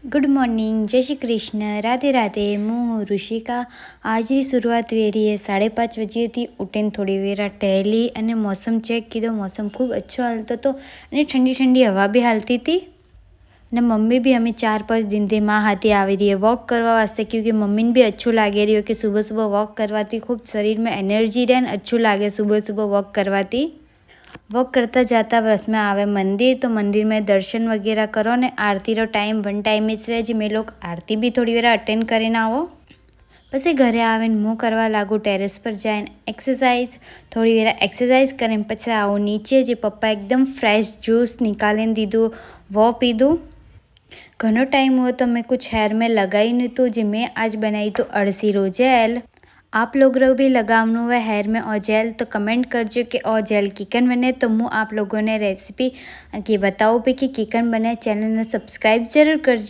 Good morning, जय श्री कृष्ण, राधे राधे। હું ઋષિકા। આજની શરૂઆત વેરીએ 5:30 વાગ્યેથી ઉઠીને થોડી વેરા ટહેલી અને મોસમ ચેક કીધો। મોસમ ખૂબ અચ્છો હાલતો હતો અને ઠંડી ઠંડી હવા બી હાલતી હતી ને મમ્મી બી અમે 4-5 દિનથી માँ હાથે આવી રહી है वॉक करवा वास्ते, क्योंकि मम्मी ने भी अच्छो लागे रही हो कि सुबह सुबह वॉक करवाती खूब शरीर में एनर्जी रहे, अच्छो लागे सुबह सुबह वॉक करवाती। वॉक करता जाता रस में आवे मंदिर, तो मंदिर में दर्शन वगैरह करो ने आरती रो टाइम 1 टाइम मिस वे जी, मैं लोग आरती भी थोड़ी वेरा अटेंड करीने आवो। पछी घरे आवीने मुँ करवा लागू, टेरेस पर जाए एक्सरसाइज, थोड़ी वेरा एक्सरसाइज करीने पछी आवो नीचे। जे पप्पा एकदम फ्रेश जूस निकालीने दीधुं, वो पीधुं। घणो टाइम हुआ तो मैं कुछ हेयर में लगाई नहीं, तो जी मैं आज बनाई तो अड़सी रो जेल। आप लोग रो भी लगावनु हुआ हेयर में ओ जेल तो कमेंट करजो कि ओ जेल किकन बने, तो मुँ आप लोगों ने रेसिपी की बताऊँ भी कि किकन बने। चैनल ने सब्सक्राइब जरूर करजो।